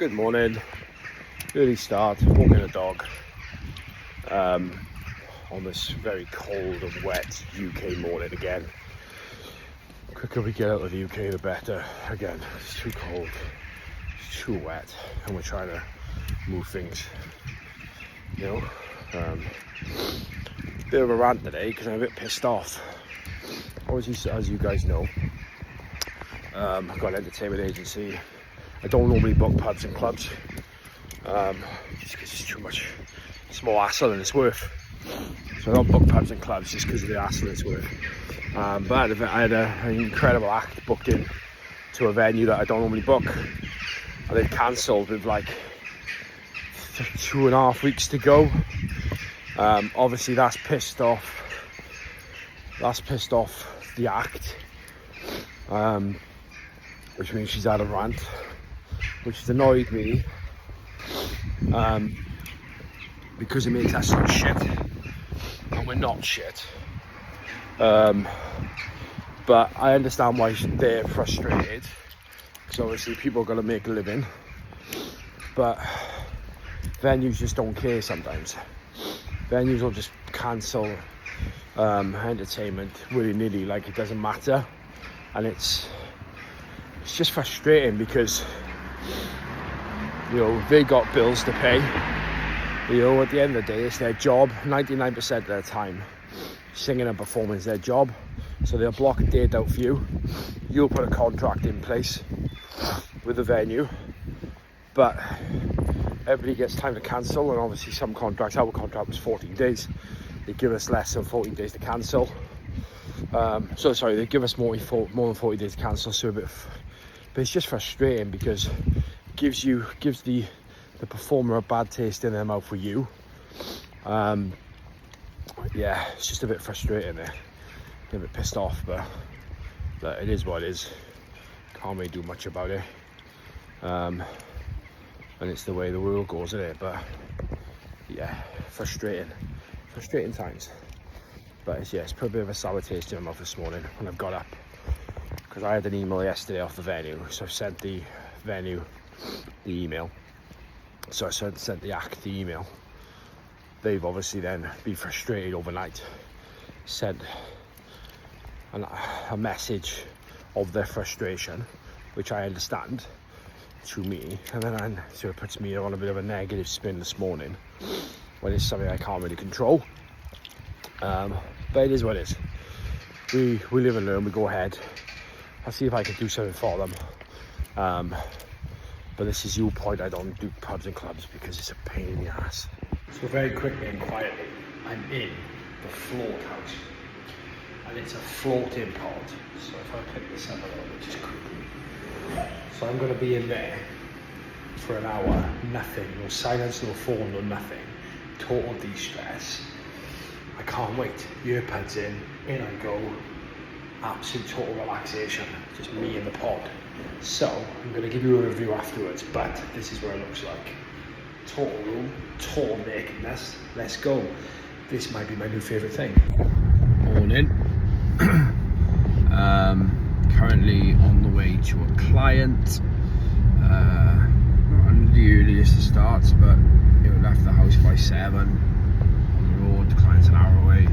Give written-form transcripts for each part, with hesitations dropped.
Good morning, early start, walking the dog on this very cold and wet UK morning again. The quicker we get out of the UK the better. Again, it's too cold, it's too wet, and we're trying to move things, you know. Bit of a rant today because I'm a bit pissed off. Obviously, as you guys know, I've got an entertainment agency. I don't normally book pubs and clubs just because it's too much. It's more hassle than it's worth. So I don't book pubs and clubs just because of the hassle it's worth. But I had an incredible act booked in to a venue that I don't normally book, and they've cancelled with like 2.5 weeks to go. Obviously that's pissed off the act, which means she's had a rant, which has annoyed me, because it makes us look shit, and we're not shit. But I understand why they're frustrated, because obviously people are going to make a living, but venues just don't care sometimes. Venues will just cancel entertainment willy-nilly, like it doesn't matter, and it's just frustrating because, you know, they got bills to pay. You know, at the end of the day, it's their job. 99% of their time, singing and performing is their job. So they'll block a date out for you. You'll put a contract in place with the venue, but everybody gets time to cancel. And obviously some contracts, our contract was 14 days. They give us less than 14 days to cancel. They give us more than 40 days to cancel. So but it's just frustrating because it gives the performer a bad taste in their mouth for you. Yeah, it's just a bit frustrating there. A bit pissed off, but it is what it is. Can't really do much about it. And it's the way the world goes, isn't it? But yeah, frustrating times. But it's put a bit of a sour taste in my mouth this morning when I've got up, because I had an email yesterday off the venue, so I've sent the venue the email. So I sent the act the email. They've obviously then been frustrated overnight, sent a message of their frustration, which I understand, to me, and then so it puts me on a bit of a negative spin this morning when it's something I can't really control. But it is what it is. We live and learn. We go ahead. I'll see if I can do something for them. But this is your point. I don't do pubs and clubs because it's a pain in the ass. So very quickly and quietly, I'm in the float house, and it's a floating pod. So if I pick this up a little bit, just quickly. So I'm going to be in there for an hour. Nothing, no silence, no phone, no nothing. Total de-stress. I can't wait. Earbuds in I go. Absolute total relaxation. Just me in the pod. So I'm going to give you a review afterwards, but this is what it looks like. Total room, total nakedness. Let's go. This might be my new favourite thing. Morning. Currently on the way to a client. Not the earliest it starts, but it left the house by 7. On the road, the client's an hour away.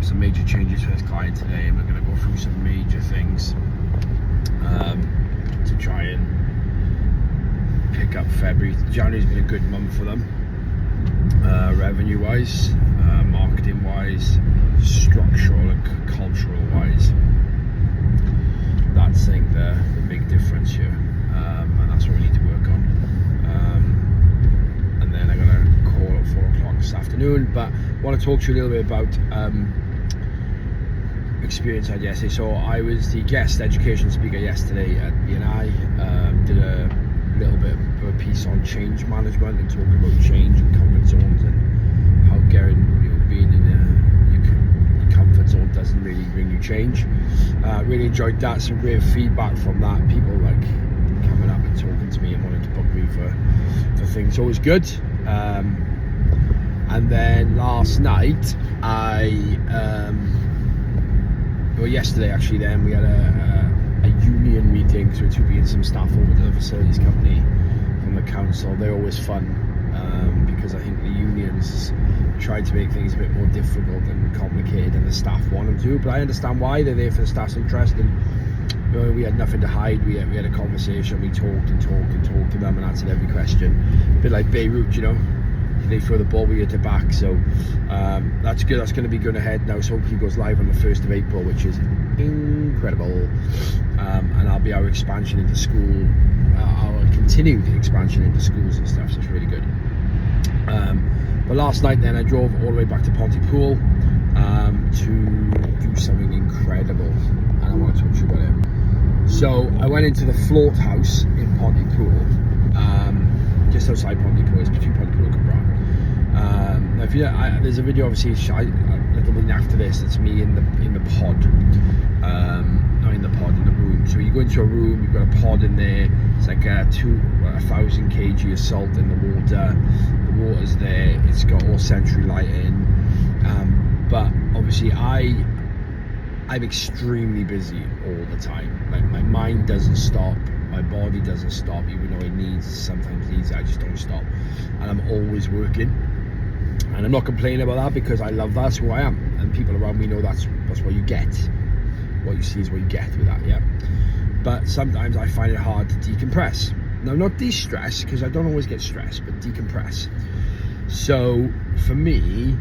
Some major changes for this client today, and we're going to go through some major things to try and pick up February. January's been a good month for them, revenue wise, marketing wise, structural and cultural wise. That's, I think, the big difference here, and that's what we need to work on. And then I'm going to call at 4 o'clock this afternoon, but I want to talk to you a little bit about experience I had yesterday. So I was the guest education speaker yesterday at BNI. Did a little bit of a piece on change management and talking about change and comfort zones, and how being in your comfort zone doesn't really bring you change. Really enjoyed that. Some great feedback from that. People like coming up and talking to me and wanting to book me for things. Always good. And then last night yesterday actually, then we had a union meeting, so to be in some staff over to the facilities company, from the council. They're always fun, because I think the unions try to make things a bit more difficult and complicated than the staff want them to, but I understand why. They're there for the staff's interest, and we had nothing to hide. We had a conversation, we talked to them and answered every question, a bit like Beirut, they throw the ball, we hit it back. So that's good. That's going to be going ahead now. So hopefully it goes live on the 1st of April, which is incredible. And that'll be our expansion into school, our continued expansion into schools and stuff. So it's really good. But last night then I drove all the way back to Pontypool to do something incredible, and I want to talk to you about it. So I went into the Float House in Pontypool, just outside Pontypool. It's between Pontypool and Cwmbran. Now if there's a video obviously a little bit after this. It's me in the pod, not in the pod, in the room. So you go into a room, you've got a pod in there. It's like 1,000 kg of salt in the water. The water's there. It's got all century lighting. But obviously I'm extremely busy all the time. Like, my mind doesn't stop, my body doesn't stop, even though it sometimes needs it. I just don't stop, and I'm always working, and I'm not complaining about that, because I love that. That's who I am, and people around me know that's what you get. What you see is what you get with that, yeah. But sometimes I find it hard to decompress. Now, not de-stress, because I don't always get stressed, but decompress. So for me,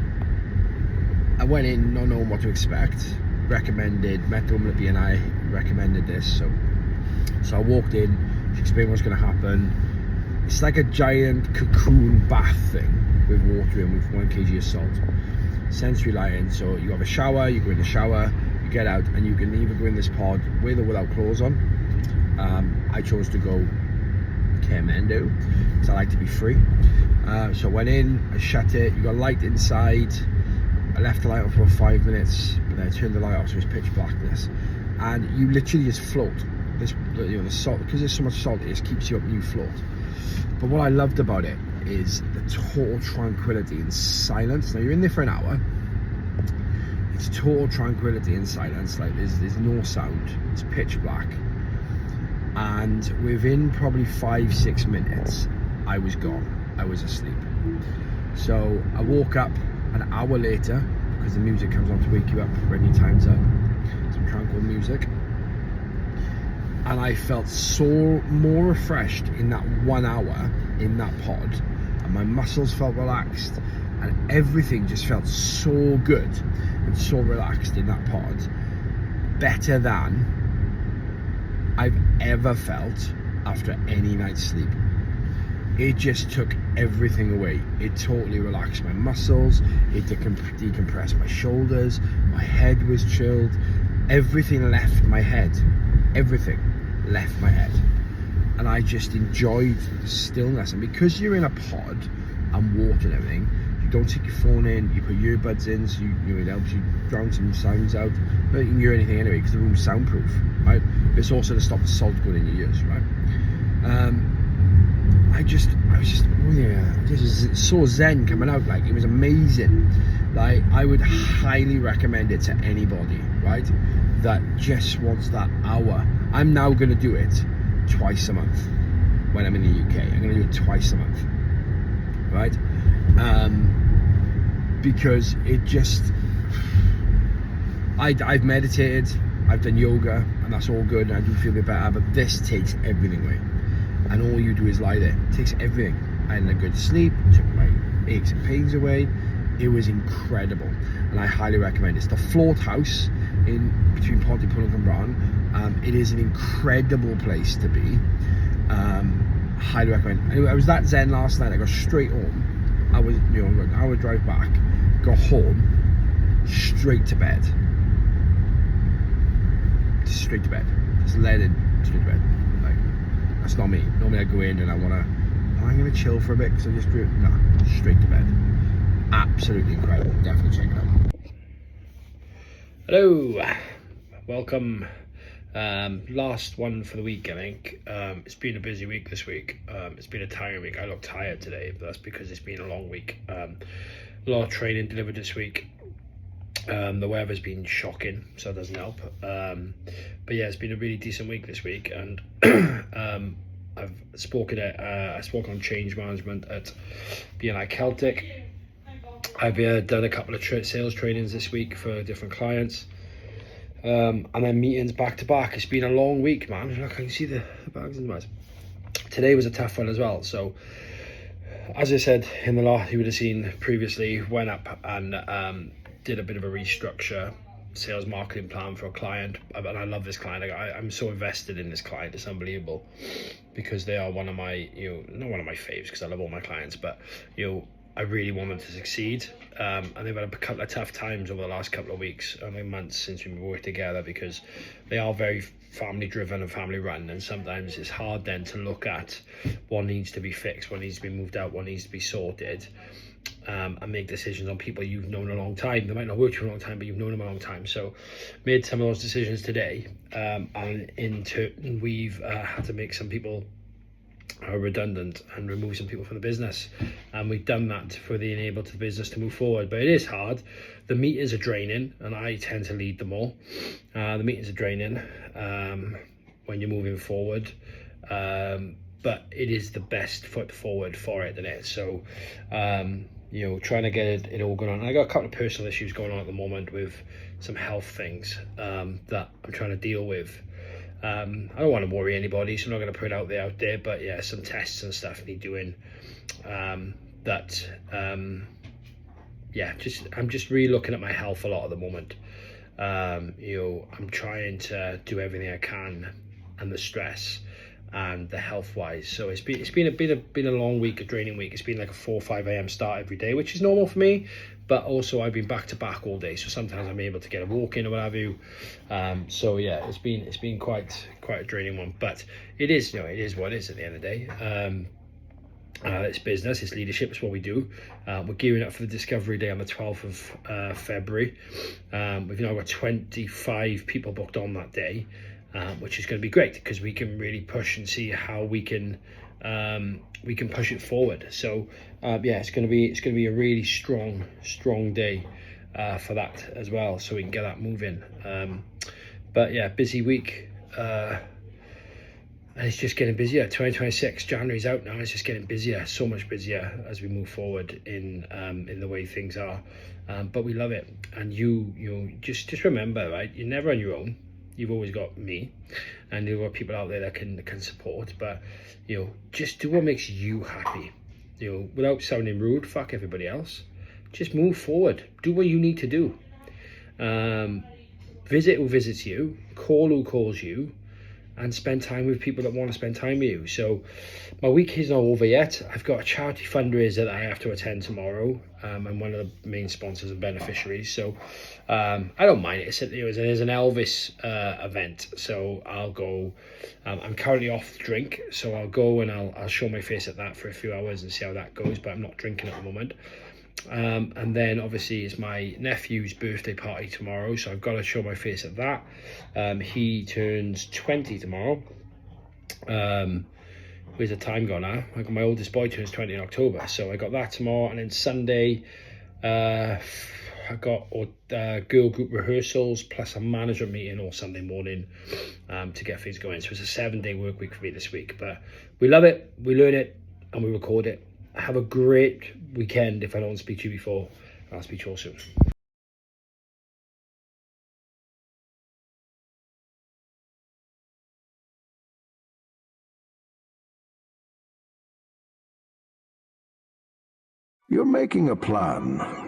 I went in not knowing what to expect. Met the woman at BNI, recommended this. So I walked in, she explained what's going to happen. It's like a giant cocoon bath thing with water in, with 1 kg of salt. Sensory lighting. So you have a shower, you go in the shower, you get out, and you can either go in this pod with or without clothes on. I chose to go Caremendo, because I like to be free. So I went in, I shut it, you got light inside. I left the light on for about 5 minutes, but then I turned the light off, so it's pitch blackness, and you literally just float. The salt, because there's so much salt, it just keeps you up and you float. But what I loved about it is the total tranquility and silence. Now, you're in there for an hour. It's total tranquility and silence. Like, there's no sound. It's pitch black, and within probably 5-6 minutes, I was gone. I was asleep. So I woke up an hour later, because the music comes on to wake you up when your time's up. Some tranquil music. And I felt so more refreshed in that 1 hour in that pod. And my muscles felt relaxed. And everything just felt so good and so relaxed in that pod. Better than I've ever felt after any night's sleep. It just took everything away. It totally relaxed my muscles. It decompressed my shoulders. My head was chilled. Everything left my head. Everything left my head. And I just enjoyed the stillness. And because you're in a pod and water and everything, you don't take your phone in, you put earbuds in, so it helps you drown some sounds out. But you can hear anything anyway, because the room's soundproof, right? But it's also to stop the salt going in your ears, right? I was so zen coming out. Like, it was amazing. Like, I would highly recommend it to anybody, right, that just wants that hour. I'm now going to do it twice a month when I'm in the UK. I'm going to do it twice a month, right? Because it just, I've meditated, I've done yoga, and that's all good, and I do feel a bit better, but this takes everything away. And all you do is lie there. It takes everything. I had a good sleep, took my aches and pains away. It was incredible, and I highly recommend it. It's the Float House in between Pontypool and Cwmbran. It is an incredible place to be. Highly recommend. Anyway, I was that zen last night. I got straight home. I was, an hour drive back. Got home, straight to bed. Straight to bed. Just let it straight to bed. Like, that's not me. Normally I go in and I'm gonna chill for a bit because I just do it. No, straight to bed. Absolutely incredible. Definitely check it out. Hello, welcome. Last one for the week, I think. It's been a busy week this week. It's been a tiring week. I look tired today, but that's because it's been a long week. A lot of training delivered this week. The weather's been shocking, so it doesn't help. But yeah, it's been a really decent week this week, and I've spoken at I spoke on change management at BNI Celtic. I've done a couple of sales trainings this week for different clients, and then meetings back to back. It's been a long week, man. Look, I can see the bags in the bags. Today was a tough one as well. So, as I said in the last, you would have seen previously, went up and did a bit of a restructure, sales marketing plan for a client. And I love this client. I'm so invested in this client. It's unbelievable, because they are one of my, not one of my faves, because I love all my clients, but I really want them to succeed. And they've had a couple of tough times over the last couple of weeks, I mean months, since we've worked together, because they are very family driven and family run, and sometimes it's hard then to look at what needs to be fixed, what needs to be moved out, what needs to be sorted, and make decisions on people you've known a long time. They might not work with you for a long time, but you've known them a long time. So made some of those decisions today, and in turn we've had to make some people redundant and remove some people from the business, and we've done that for the enable to the business to move forward. But it is hard. The meetings are draining, and I tend to lead them all. The meetings are draining when you're moving forward, but it is the best foot forward for it, isn't it? So trying to get it all going on. I got a couple of personal issues going on at the moment with some health things that I'm trying to deal with. I don't want to worry anybody, so I'm not going to put it out there, but yeah, some tests and stuff need doing. I'm just really looking at my health a lot at the moment. I'm trying to do everything I can, and the stress and the health wise. So it's been a long week, a draining week. It's been like a 4 or 5 a.m. start every day, which is normal for me, but also I've been back to back all day, so sometimes I'm able to get a walk in or what have you. So yeah, it's been quite a draining one, but it is what it is at the end of the day. It's business, it's leadership, it's what we do. We're gearing up for the Discovery Day on the 12th of February. We've now got 25 people booked on that day, which is going to be great, because we can really push and see how we can push it forward. So it's going to be a really strong day for that as well, so we can get that moving. But yeah, busy week. And it's just getting busier. 2026, January's out now. It's just getting busier, so much busier as we move forward in the way things are. But we love it. And you just remember, right? You're never on your own. You've always got me, and you've got people out there that can support. But just do what makes you happy. Without sounding rude, fuck everybody else. Just move forward. Do what you need to do. Visit who visits you. Call who calls you. And spend time with people that want to spend time with you. So my week is not over yet. I've got a charity fundraiser that I have to attend tomorrow. I'm one of the main sponsors and beneficiaries. So I don't mind it. There's an Elvis event. So I'll go. I'm currently off drink. So I'll go and I'll show my face at that for a few hours and see how that goes. But I'm not drinking at the moment. And then obviously it's my nephew's birthday party tomorrow, so I've got to show my face at that. He turns 20 tomorrow. Where's the time gone now? My oldest boy turns 20 in October, so I got that tomorrow. And then Sunday I got girl group rehearsals plus a management meeting all Sunday morning to get things going. So it's a 7-day work week for me this week, but we love it, we learn it, and we record it. Have a great weekend if I don't speak to you before. I'll speak to you all soon. You're making a plan.